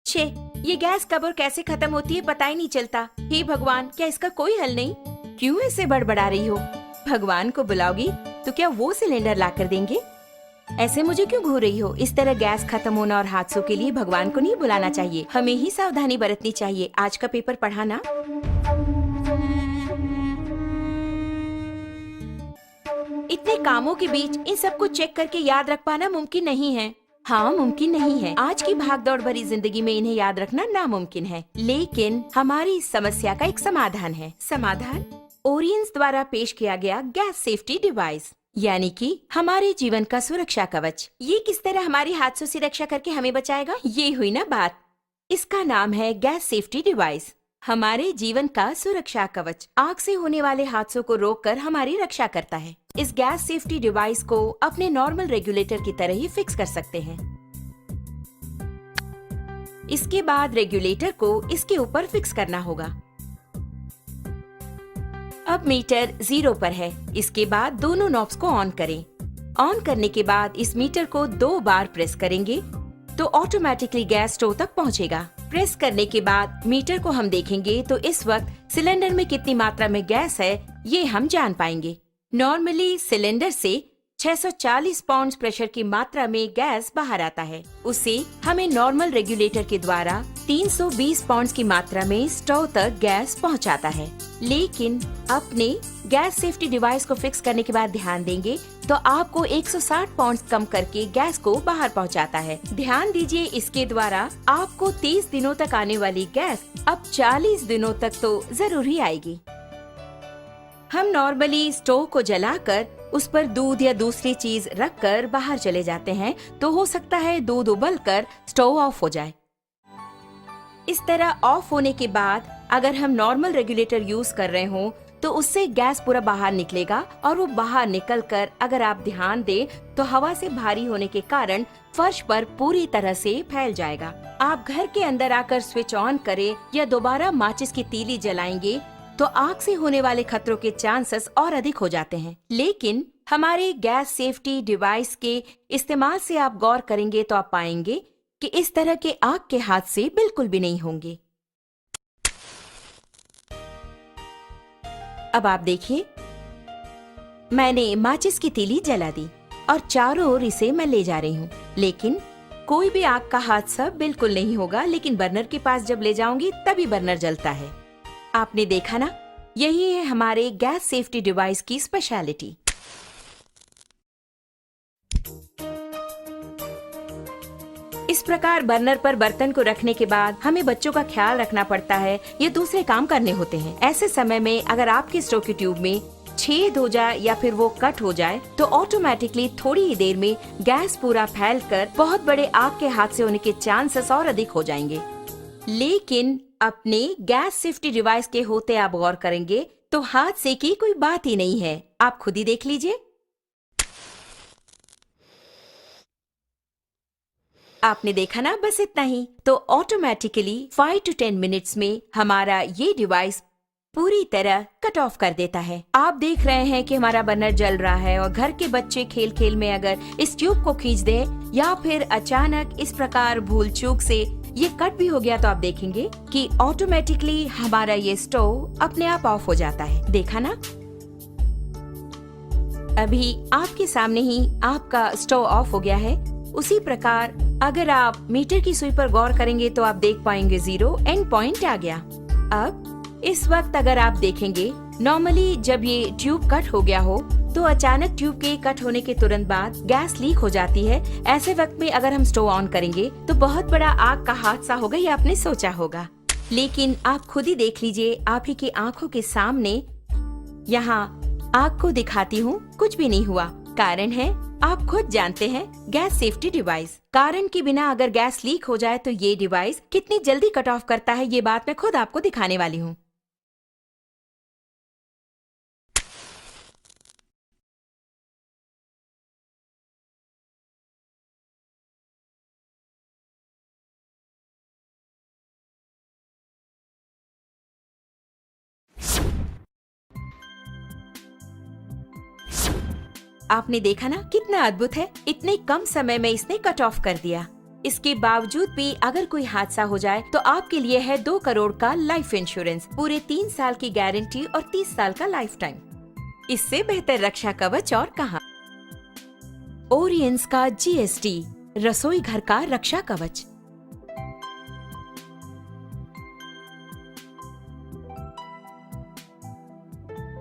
छे, ये गैस कब और कैसे खत्म होती है पता ही नहीं चलता। हे भगवान, क्या इसका कोई हल नहीं? क्यों ऐसे बड़बड़ा रही हो? भगवान को बुलाओगी तो क्या वो सिलेंडर ला कर देंगे? ऐसे मुझे क्यों घूर रही हो? इस तरह गैस खत्म होना और हादसों के लिए भगवान को नहीं बुलाना चाहिए, हमें ही सावधानी बरतनी चाहिए। आज का पेपर पढ़ा ना? इतने कामों के बीच इन सबको चेक करके याद रख पाना मुमकिन नहीं है। हाँ, मुमकिन नहीं है। आज की भागदौड़ भरी जिंदगी में इन्हें याद रखना नामुमकिन है, लेकिन हमारी इस समस्या का एक समाधान है। समाधान ओरियंस द्वारा पेश किया गया गैस सेफ्टी डिवाइस, यानी कि हमारे जीवन का सुरक्षा कवच। ये किस तरह हमारी हादसों से रक्षा करके हमें बचाएगा? ये हुई ना बात। इसका नाम है गैस सेफ्टी डिवाइस, हमारे जीवन का सुरक्षा कवच। आग से होने वाले हादसों को रोककर हमारी रक्षा करता है। इस गैस सेफ्टी डिवाइस को अपने नॉर्मल रेगुलेटर की तरह ही फिक्स कर सकते हैं। इसके बाद रेगुलेटर को इसके ऊपर फिक्स करना होगा। अब मीटर 0 पर है। इसके बाद दोनों नॉब्स को ऑन करें। ऑन करने के बाद इस मीटर को 2 बार प्रेस करेंगे तो ऑटोमेटिकली गैस स्टोव तक पहुंचेगा। प्रेस करने के बाद मीटर को हम देखेंगे तो इस वक्त सिलेंडर में कितनी मात्रा में गैस है ये हम जान पाएंगे। नॉर्मली सिलेंडर से 640 पाउंड प्रेशर की मात्रा में गैस बाहर आता है। उसे हमें नॉर्मल रेगुलेटर के द्वारा 320 पाउंड की मात्रा में स्टोव तक गैस पहुंचाता है। लेकिन अपने गैस सेफ्टी डिवाइस को फिक्स करने के बाद ध्यान देंगे तो आपको 160 पाउंड कम करके गैस को बाहर पहुंचाता है। ध्यान दीजिए, इसके द्वारा आपको 30 दिनों तक आने वाली गैस अब 40 दिनों तक तो जरूर ही आएगी। हम नॉर्मली स्टोव को जलाकर उस पर दूध या दूसरी चीज रखकर बाहर चले जाते हैं तो हो सकता है दूध उबलकर स्टोव ऑफ हो जाए। इस तरह ऑफ होने के बाद अगर हम नॉर्मल रेगुलेटर यूज कर रहे हो तो उससे गैस पूरा बाहर निकलेगा और वो बाहर निकलकर अगर आप ध्यान दें तो हवा से भारी होने के कारण फर्श पर पूरी तरह से फैल जाएगा। आप घर के अंदर आकर स्विच ऑन करें या दोबारा माचिस की तीली जलाएंगे तो आग से होने वाले खतरों के चांसेस और अधिक हो जाते हैं। लेकिन हमारे गैस सेफ्टी डिवाइस के इस्तेमाल से आप गौर करेंगे तो आप पाएंगे कि इस तरह के आग के हादसे बिल्कुल भी नहीं होंगे। अब आप देखिए, मैंने माचिस की तीली जला दी और चारों ओर इसे मैं ले जा रही हूँ, लेकिन कोई भी आग का हादसा बिल्कुल नहीं होगा। लेकिन बर्नर के पास जब ले जाऊंगी तभी बर्नर जलता है। आपने देखा ना, यही है हमारे गैस सेफ्टी डिवाइस की स्पेशलिटी। इस प्रकार बर्नर पर बर्तन को रखने के बाद हमें बच्चों का ख्याल रखना पड़ता है या दूसरे काम करने होते हैं। ऐसे समय में अगर आपके स्टोव की ट्यूब में छेद हो जाए या फिर वो कट हो जाए तो ऑटोमेटिकली थोड़ी ही देर में गैस पूरा फैलकर बहुत बड़े आग के हादसे होने के चांसेस और अधिक हो जाएंगे। लेकिन अपने गैस सेफ्टी डिवाइस के होते आप गौर करेंगे तो हादसे की कोई बात ही नहीं है। आप खुद ही देख लीजिए। आपने देखा ना, बस इतना ही। तो ऑटोमेटिकली 5 to 10 मिनट्स में हमारा ये डिवाइस पूरी तरह कट ऑफ कर देता है। आप देख रहे हैं कि हमारा बर्नर जल रहा है और घर के बच्चे खेल खेल में अगर इस ट्यूब को खींच दे या फिर अचानक इस प्रकार भूल चूक से ये कट भी हो गया तो आप देखेंगे कि ऑटोमेटिकली हमारा ये स्टोव अपने आप ऑफ हो जाता है। देखा ना, अभी आपके सामने ही आपका स्टोव ऑफ हो गया है। उसी प्रकार अगर आप मीटर की सुई पर गौर करेंगे तो आप देख पाएंगे 0 एंड पॉइंट आ गया। अब इस वक्त अगर आप देखेंगे, नॉर्मली जब ये ट्यूब कट हो गया हो तो अचानक ट्यूब के कट होने के तुरंत बाद गैस लीक हो जाती है। ऐसे वक्त में अगर हम स्टोव ऑन करेंगे तो बहुत बड़ा आग का हादसा होगा, ये आपने सोचा होगा। लेकिन आप खुद ही देख लीजिए, आप ही की आंखों के सामने यहाँ आग को दिखाती हूँ, कुछ भी नहीं हुआ। कारण है, आप खुद जानते हैं, गैस सेफ्टी डिवाइस। कारण के बिना अगर गैस लीक हो जाए तो ये डिवाइस कितनी जल्दी कट ऑफ करता है, ये बात मैं खुद आपको दिखाने वाली हूँ। आपने देखा ना, कितना अद्भुत है। इतने कम समय में इसने कट ऑफ कर दिया। इसके बावजूद भी अगर कोई हादसा हो जाए तो आपके लिए है 2 करोड़ का लाइफ इंश्योरेंस, पूरे 3 साल की गारंटी और 30 साल का लाइफ टाइम। इससे बेहतर रक्षा कवच और कहां। ओरियंस का GST, रसोई घर का रक्षा कवच।